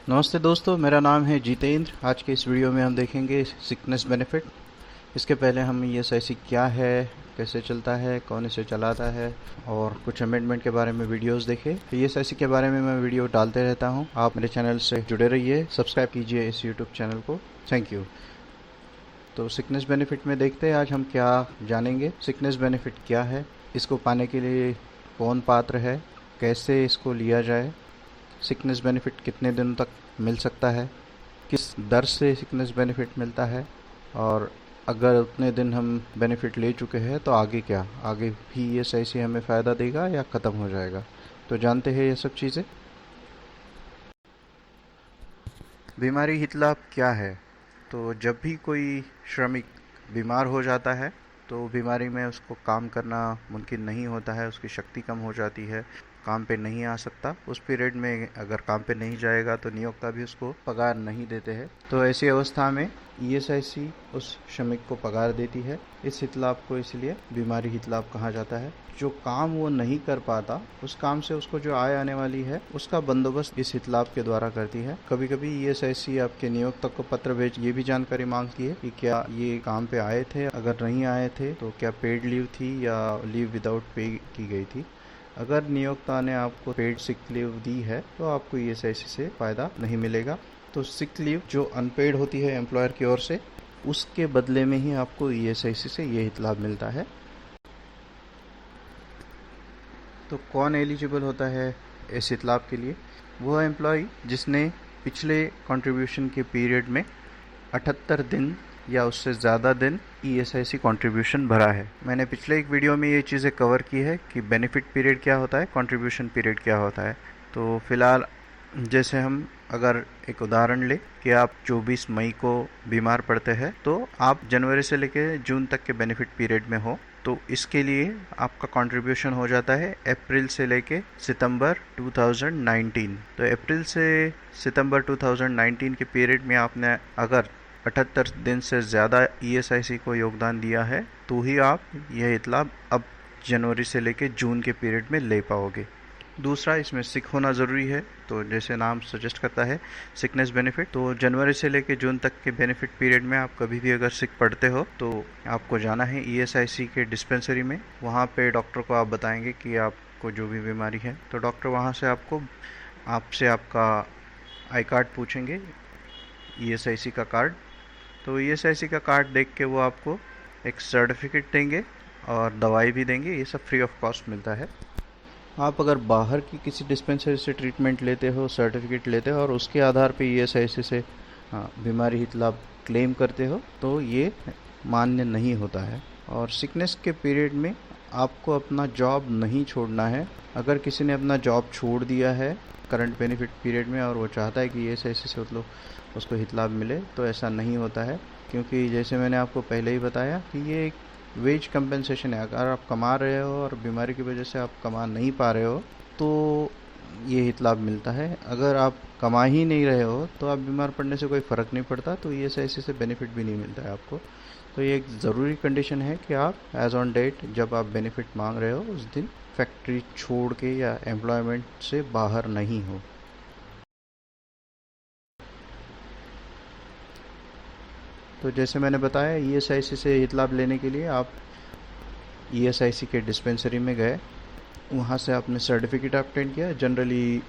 नमस्ते दोस्तों, मेरा नाम है जितेंद्र। आज के इस वीडियो में हम देखेंगे सिकनेस बेनिफिट। इसके पहले हम ईएसआईसी क्या है, कैसे चलता है, कौन इसे चलाता है और कुछ अमेंडमेंट के बारे में वीडियोस देखे। ईएसआईसी के बारे में मैं वीडियो डालते रहता हूं। आप मेरे चैनल से जुड़े रहिए, सब्सक्राइब कीजिए इस यूट्यूब चैनल को। Thank you. तो सिकनेस बेनिफिट में देखते हैं आज हम क्या जानेंगे। सिकनेस बेनिफिट क्या है, इसको पाने के लिए कौन पात्र है, कैसे इसको लिया जाए, सिकनेस बेनिफिट कितने दिनों तक मिल सकता है, किस दर से सिकनेस बेनिफिट मिलता है, और अगर उतने दिन हम बेनिफिट ले चुके हैं तो आगे क्या, आगे भी ये सही से हमें फ़ायदा देगा या ख़त्म हो जाएगा। तो जानते हैं ये सब चीज़ें। बीमारी हित लाभ क्या है। तो जब भी कोई श्रमिक बीमार हो जाता है तो बीमारी में उसको काम करना मुमकिन नहीं होता है, उसकी शक्ति कम हो जाती है, काम पे नहीं आ सकता। उस पीरियड में अगर काम पे नहीं जाएगा तो नियोक्ता भी उसको पगार नहीं देते हैं। तो ऐसी अवस्था में ईएसआईसी उस श्रमिक को पगार देती है। इस हित लाभ को इसलिए बीमारी हित लाभ कहा जाता है। जो काम वो नहीं कर पाता, उस काम से उसको जो आय आने वाली है उसका बंदोबस्त इस हित लाभ के द्वारा करती है। कभी कभी ईएसआईसी आपके नियोक्ता को पत्र भेज ये भी जानकारी मांगती है कि क्या ये काम पे आए थे, अगर नहीं आए थे तो क्या पेड लीव थी या लीव विदाउट पे की गई थी। अगर नियोक्ता ने आपको पेड सिक लीव दी है तो आपको ईएसआईसी से फ़ायदा नहीं मिलेगा। तो सिक लीव जो अनपेड होती है एम्प्लॉयर की ओर से, उसके बदले में ही आपको ईएसआईसी से ये हित लाभ मिलता है। तो कौन एलिजिबल होता है इस हित लाभ के लिए। वो एम्प्लॉय जिसने पिछले कंट्रीब्यूशन के पीरियड में 78 दिन या उससे ज़्यादा दिन ईएसआईसी कंट्रीब्यूशन भरा है। मैंने पिछले एक वीडियो में ये चीज़ें कवर की है कि बेनिफिट पीरियड क्या होता है, कंट्रीब्यूशन पीरियड क्या होता है। तो फिलहाल जैसे हम अगर एक उदाहरण ले कि आप 24 मई को बीमार पड़ते हैं तो आप जनवरी से लेकर जून तक के बेनिफिट पीरियड में हो, तो इसके लिए आपका कंट्रीब्यूशन हो जाता है अप्रैल से लेके सितंबर 2019। तो अप्रैल से सितंबर 2019 के पीरियड में आपने अगर 78 दिन से ज़्यादा ईएसआईसी को योगदान दिया है तो ही आप यह हित लाभ अब जनवरी से लेके जून के पीरियड में ले पाओगे। दूसरा, इसमें सिक होना ज़रूरी है। तो जैसे नाम सजेस्ट करता है सिकनेस बेनिफिट, तो जनवरी से लेकर जून तक के बेनिफिट पीरियड में आप कभी भी अगर सिक पड़ते हो तो आपको जाना है ईएसआईसी के डिस्पेंसरी में। वहाँ पे डॉक्टर को आप बताएंगे कि आपको जो भी बीमारी है, तो डॉक्टर वहाँ से आपसे आपका आई कार्ड पूछेंगे, ईएसआईसी का कार्ड। तो ईएसआईसी का कार्ड देख के वो आपको एक सर्टिफिकेट देंगे और दवाई भी देंगे। ये सब फ्री ऑफ कॉस्ट मिलता है। आप अगर बाहर की किसी डिस्पेंसरी से ट्रीटमेंट लेते हो, सर्टिफिकेट लेते हो और उसके आधार पे ईएसआईसी से बीमारी हित लाभ क्लेम करते हो तो ये मान्य नहीं होता है। और सिकनेस के पीरियड में आपको अपना जॉब नहीं छोड़ना है। अगर किसी ने अपना जॉब छोड़ दिया है करंट बेनिफिट पीरियड में और वो चाहता है कि ईएसआईसी से मतलब उसको हित लाभ मिले, तो ऐसा नहीं होता है, क्योंकि जैसे मैंने आपको पहले ही बताया कि ये एक वेज कंपनसेशन है। अगर आप कमा रहे हो और बीमारी की वजह से आप कमा नहीं पा रहे हो तो ये हित लाभ मिलता है। अगर आप कमा ही नहीं रहे हो तो आप बीमार पड़ने से कोई फ़र्क नहीं पड़ता, तो ईएसआईसी से बेनिफिट भी नहीं मिलता है आपको। तो ये एक ज़रूरी कंडीशन है कि आप एज ऑन डेट जब आप बेनिफिट मांग रहे हो उस दिन फैक्ट्री छोड़ के या एम्प्लॉयमेंट से बाहर नहीं हो। तो जैसे मैंने बताया, ईएसआईसी से हित लाभ लेने के लिए आप ईएसआईसी के डिस्पेंसरी में गए, वहाँ से आपने सर्टिफिकेट ऑब्टेन किया। जनरली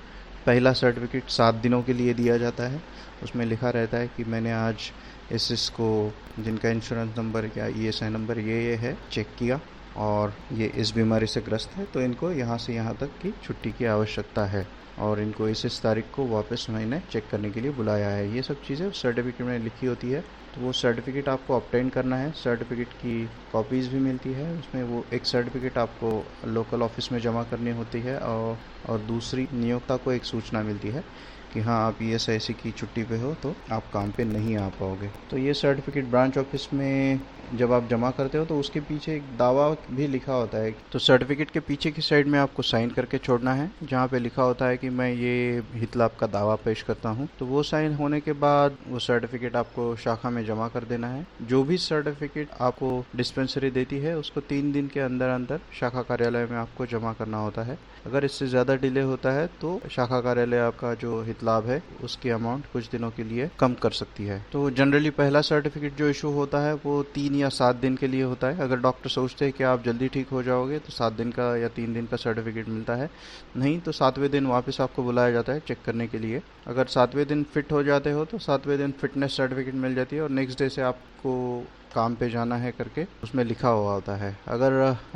पहला सर्टिफिकेट 7 दिनों के लिए दिया जाता है। उसमें लिखा रहता है कि मैंने आज इसको जिनका इंश्योरेंस नंबर या ईएसआई नंबर ये है चेक किया और ये इस बीमारी से ग्रस्त है, तो इनको यहाँ से यहाँ तक की छुट्टी की आवश्यकता है और इनको इस तारीख को वापस मैंने चेक करने के लिए बुलाया है। ये सब चीज़ें उस सर्टिफिकेट में लिखी होती है। तो वो सर्टिफिकेट आपको ऑब्टेन करना है। सर्टिफिकेट की कॉपीज़ भी मिलती है उसमें। वो एक सर्टिफिकेट आपको लोकल ऑफिस में जमा करनी होती है और दूसरी नियोक्ता को एक सूचना मिलती है कि हाँ आप ईएसआईसी की छुट्टी पे हो तो आप काम पे नहीं आ पाओगे। तो ये सर्टिफिकेट ब्रांच ऑफिस में जब आप जमा करते हो तो उसके पीछे एक दावा भी लिखा होता है। तो सर्टिफिकेट के पीछे की साइड में आपको साइन करके छोड़ना है जहाँ पे लिखा होता है कि मैं ये हित लाभ का दावा पेश करता हूँ। तो वो साइन होने के बाद वो सर्टिफिकेट आपको शाखा में जमा कर देना है। जो भी सर्टिफिकेट आपको डिस्पेंसरी देती है उसको 3 दिन के अंदर अंदर शाखा कार्यालय में आपको जमा करना होता है। अगर इससे ज़्यादा डिले होता है तो शाखा कार्यालय आपका जो हित लाभ है उसकी अमाउंट कुछ दिनों के लिए कम कर सकती है। तो जनरली पहला सर्टिफिकेट जो इशू होता है वो 3 या 7 दिन के लिए होता है। अगर डॉक्टर सोचते हैं कि आप जल्दी ठीक हो जाओगे तो 7 दिन का या 3 दिन का सर्टिफिकेट मिलता है, नहीं तो 7वें दिन वापस आपको बुलाया जाता है चेक करने के लिए। अगर 7वें दिन फिट हो जाते हो तो 7वें दिन फिटनेस सर्टिफिकेट मिल जाती है और नेक्स्ट डे से आपको काम पे जाना है करके उसमें लिखा हुआ होता है। अगर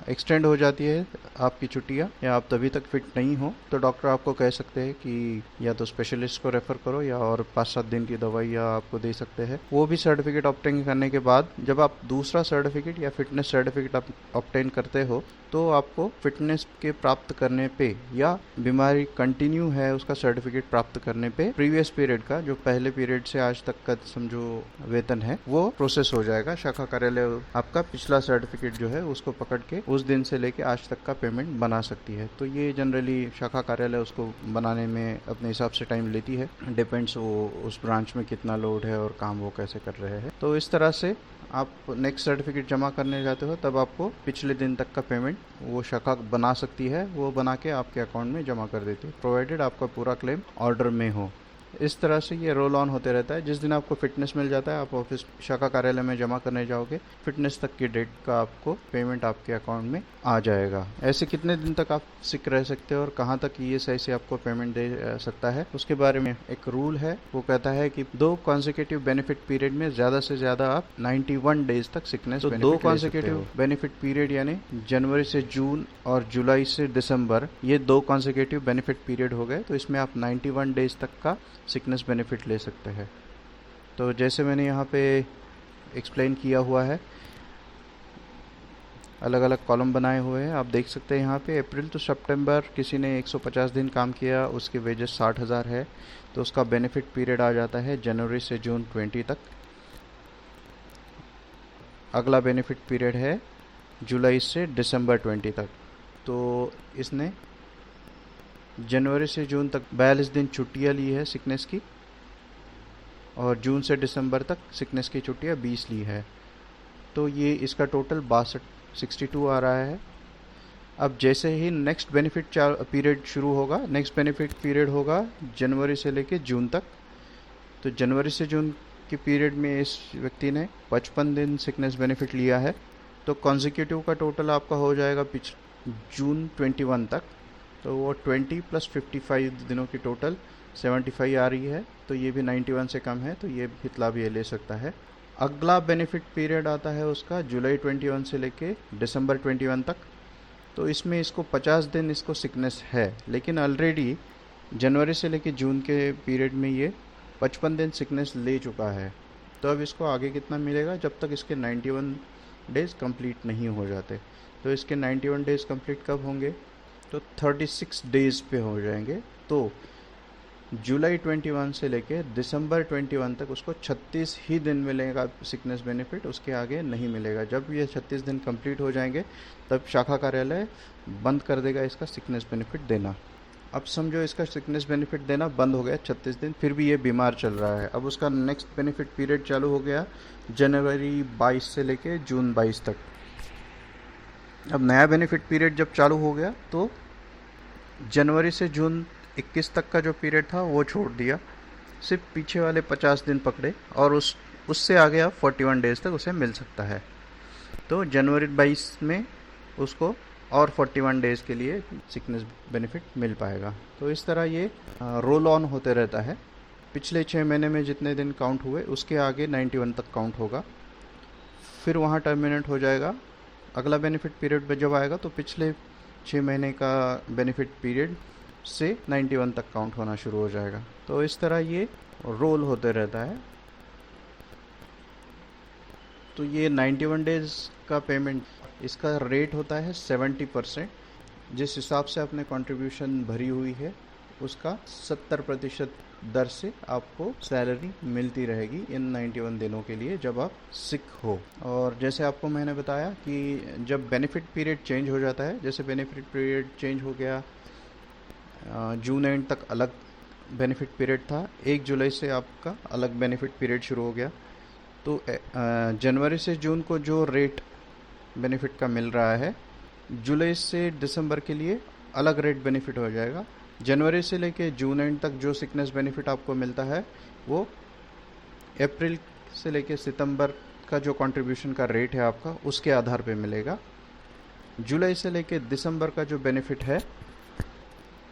एक्सटेंड हो जाती है आपकी छुट्टियां या आप तभी तक फिट नहीं हो तो डॉक्टर आपको कह सकते हैं कि या तो स्पेशलिस्ट को रेफर करो या और 5-7 दिन की दवाइयाँ आपको दे सकते हैं। वो भी सर्टिफिकेट ऑब्टेन करने के बाद जब आप दूसरा सर्टिफिकेट या फिटनेस सर्टिफिकेट ऑब्टेन करते हो तो आपको फिटनेस के प्राप्त करने पे या बीमारी कंटिन्यू है उसका सर्टिफिकेट प्राप्त करने पे प्रीवियस पीरियड का जो पहले पीरियड से आज तक का समझो वेतन है वो प्रोसेस हो जाएगा। शाखा कार्यालय आपका पिछला सर्टिफिकेट जो है उसको पकड़ के उस दिन से लेके आज तक का पेमेंट बना सकती है। तो ये जनरली शाखा कार्यालय उसको बनाने में अपने हिसाब से टाइम लेती है, डिपेंड्स वो उस ब्रांच में कितना लोड है और काम वो कैसे कर रहे हैं। तो इस तरह से आप नेक्स्ट सर्टिफिकेट जमा करने जाते हो तब आपको पिछले दिन तक का पेमेंट वो शाखा बना सकती है, वो बना के आपके अकाउंट में जमा कर देती है, प्रोवाइडेड आपका पूरा क्लेम ऑर्डर में हो। इस तरह से ये रोल ऑन होते रहता है। जिस दिन आपको फिटनेस मिल जाता है आप ऑफिस शाखा कार्यालय में जमा करने जाओगे, फिटनेस तक की डेट का आपको पेमेंट आपके अकाउंट में आ जाएगा। ऐसे कितने दिन तक आप सिक रह सकते हो और कहाँ तक ईएसआई से आपको पेमेंट दे सकता है उसके बारे में एक रूल है। वो कहता है कि 2 कॉन्सेक्यूटिव बेनिफिट पीरियड में ज्यादा से ज्यादा आप 91 डेज तक सिकनेस बेनिफिट ले सकते हो। 2 कॉन्सेक्यूटिव बेनिफिट पीरियड यानी जनवरी से जून और जुलाई से दिसंबर, ये 2 कॉन्सेक्यूटिव बेनिफिट पीरियड हो गए। तो इसमें आप 91 डेज तक का सिकनेस बेनिफिट ले सकते हैं। तो जैसे मैंने यहाँ पे एक्सप्लेन किया हुआ है, अलग अलग कॉलम बनाए हुए हैं, आप देख सकते हैं यहाँ पे। अप्रैल टू सितंबर किसी ने 150 दिन काम किया, उसके वेजेस 60,000 है, तो उसका बेनिफिट पीरियड आ जाता है जनवरी से जून 20 तक। अगला बेनिफिट पीरियड है जुलाई से दिसंबर 20 तक। तो इसने जनवरी से जून तक 42 दिन छुट्टियाँ ली है सिकनेस की और जून से दिसंबर तक सिकनेस की छुट्टियाँ 20 ली है। तो ये इसका टोटल 62 आ रहा है। अब जैसे ही नेक्स्ट बेनिफिट पीरियड शुरू होगा, नेक्स्ट बेनिफिट पीरियड होगा जनवरी से लेके जून तक। तो जनवरी से जून के पीरियड में इस व्यक्ति ने 55 दिन सिकनेस बेनिफिट लिया है। तो कॉन्जिक्यूटिव का टोटल आपका हो जाएगा जून 21 तक। तो वो 20 + 55 दिनों की टोटल 75 आ रही है। तो ये भी 91 से कम है, तो ये हितलाभ ये ले सकता है। अगला बेनिफिट पीरियड आता है उसका जुलाई 21 से लेके दिसंबर 21 तक। तो इसमें इसको 50 दिन इसको सिकनेस है, लेकिन ऑलरेडी जनवरी से लेके जून के पीरियड में ये 55 दिन सिकनेस ले चुका है। तो अब इसको आगे कितना मिलेगा जब तक इसके 91 डेज कंप्लीट नहीं हो जाते। तो इसके 91 डेज कंप्लीट कब होंगे? तो 36 डेज पे हो जाएंगे। तो जुलाई 21 से लेके दिसंबर 21 तक उसको 36 ही दिन मिलेगा सिकनेस बेनिफिट, उसके आगे नहीं मिलेगा। जब ये 36 दिन कंप्लीट हो जाएंगे तब शाखा कार्यालय बंद कर देगा इसका सिकनेस बेनिफिट देना। अब समझो इसका सिकनेस बेनिफिट देना बंद हो गया 36 दिन, फिर भी ये बीमार चल रहा है। अब उसका नेक्स्ट बेनिफिट पीरियड चालू हो गया जनवरी 22 से लेके जून 22 तक। अब नया बेनिफिट पीरियड जब चालू हो गया तो जनवरी से जून 21 तक का जो पीरियड था वो छोड़ दिया, सिर्फ पीछे वाले 50 दिन पकड़े और उससे आगे अब 41 डेज तक उसे मिल सकता है। तो जनवरी 22 में उसको और 41 डेज के लिए सिकनेस बेनिफिट मिल पाएगा। तो इस तरह ये रोल ऑन होते रहता है। पिछले 6 महीने में जितने दिन काउंट हुए उसके आगे 91 तक काउंट होगा, फिर वहाँ टर्मिनेट हो जाएगा। अगला बेनिफिट पीरियड में जब आएगा तो पिछले 6 महीने का बेनिफिट पीरियड से 91 तक काउंट होना शुरू हो जाएगा। तो इस तरह ये रोल होते रहता है। तो ये 91 डेज का पेमेंट, इसका रेट होता है 70%। जिस हिसाब से आपने कंट्रीब्यूशन भरी हुई है उसका 70% दर से आपको सैलरी मिलती रहेगी इन 91 दिनों के लिए जब आप सिक हो। और जैसे आपको मैंने बताया कि जब बेनिफिट पीरियड चेंज हो जाता है, जैसे बेनिफिट पीरियड चेंज हो गया, जून एंड तक अलग बेनिफिट पीरियड था, 1 जुलाई से आपका अलग बेनिफिट पीरियड शुरू हो गया। तो जनवरी से जून को जो रेट बेनिफिट का मिल रहा है, जुलाई से दिसंबर के लिए अलग रेट बेनिफिट हो जाएगा। जनवरी से लेके जून एंड तक जो सिकनेस बेनिफिट आपको मिलता है वो अप्रैल से लेके सितंबर का जो कंट्रीब्यूशन का रेट है आपका उसके आधार पे मिलेगा। जुलाई से लेके दिसंबर का जो बेनिफिट है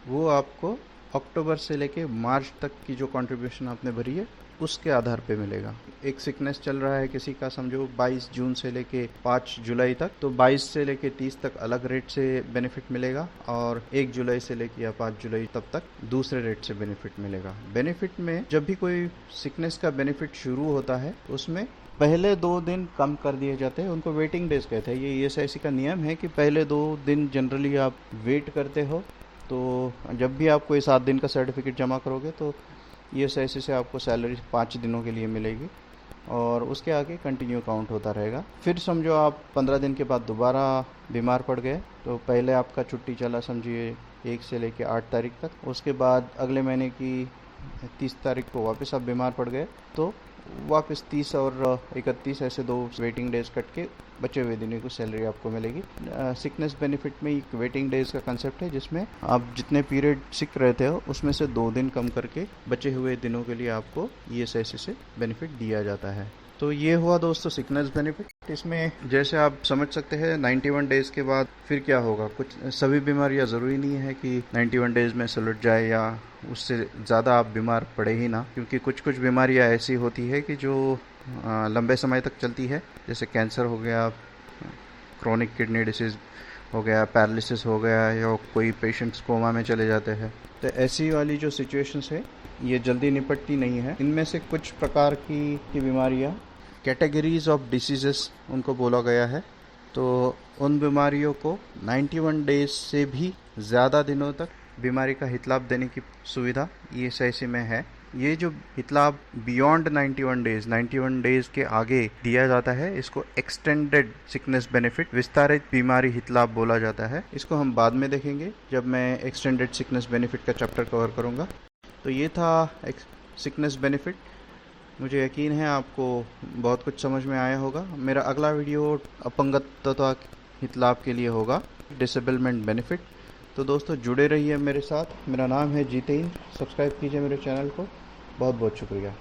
वो आपको अक्टूबर से लेके मार्च तक की जो कंट्रीब्यूशन आपने भरी है उसके आधार पे मिलेगा। एक सिकनेस चल रहा है किसी का, समझो 22 जून से लेके 5 जुलाई तक, तो 22 से लेके 30 तक अलग रेट से बेनिफिट मिलेगा और 1 जुलाई से लेके या 5 जुलाई तब तक दूसरे रेट से बेनिफिट मिलेगा। बेनिफिट में जब भी कोई सिकनेस का बेनिफिट शुरू होता है उसमें पहले 2 दिन कम कर दिए जाते हैं, उनको वेटिंग डेज कहते हैं। ये ईएसआईसी का नियम है कि पहले 2 दिन जनरली आप वेट करते हो, तो जब भी आप कोई 7 दिन का सर्टिफिकेट जमा करोगे तो ईएसआईसी से आपको सैलरी 5 दिनों के लिए मिलेगी और उसके आगे कंटिन्यू काउंट होता रहेगा। फिर समझो आप 15 दिन के बाद दोबारा बीमार पड़ गए, तो पहले आपका छुट्टी चला समझिए 1 से लेके 8 तारीख तक, उसके बाद अगले महीने की 30 तारीख को वापस आप बीमार पड़ गए तो वापस 30 और 31 ऐसे 2 वेटिंग डेज कट के बचे हुए दिनों की सैलरी आपको मिलेगी। सिकनेस बेनिफिट में एक वेटिंग डेज का कंसेप्ट है जिसमें आप जितने पीरियड सिक रहते हो उसमें से 2 दिन कम करके बचे हुए दिनों के लिए आपको ईएसआईसी से बेनिफिट दिया जाता है। तो ये हुआ दोस्तों सिकनेस बेनिफिट। इसमें जैसे आप समझ सकते हैं 91 डेज के बाद फिर क्या होगा। कुछ सभी बीमारियां ज़रूरी नहीं है कि 91 डेज में सुलझ जाए या उससे ज़्यादा आप बीमार पड़े ही ना, क्योंकि कुछ कुछ बीमारियां ऐसी होती है कि जो लंबे समय तक चलती है, जैसे कैंसर हो गया, क्रोनिक किडनी डिसीज़ हो गया, पैरालिसिस हो गया, या कोई पेशेंट्स कोमा में चले जाते हैं। तो ऐसी वाली जो सिचुएशंस है ये जल्दी निपटती नहीं है। इनमें से कुछ प्रकार की बीमारियां, कैटेगरीज ऑफ डिसीजेस उनको बोला गया है, तो उन बीमारियों को 91 डेज से भी ज़्यादा दिनों तक बीमारी का हितलाभ देने की सुविधा ईएसआईसी में है। ये जो हितलाभ बियॉन्ड 91 डेज के आगे दिया जाता है इसको एक्सटेंडेड सिकनेस बेनिफिट, विस्तारित बीमारी हितलाभ बोला जाता है। इसको हम बाद में देखेंगे जब मैं एक्सटेंडेड सिकनेस बेनिफिट का चैप्टर कवर करूँगा। तो ये था सिकनेस बेनिफिट। मुझे यकीन है आपको बहुत कुछ समझ में आया होगा। मेरा अगला वीडियो अपंगत्वता हितलाभ के लिए होगा, डिसेबलमेंट बेनिफिट। तो दोस्तों जुड़े रहिए मेरे साथ। मेरा नाम है जितेंद्र। सब्सक्राइब कीजिए मेरे चैनल को। बहुत बहुत शुक्रिया।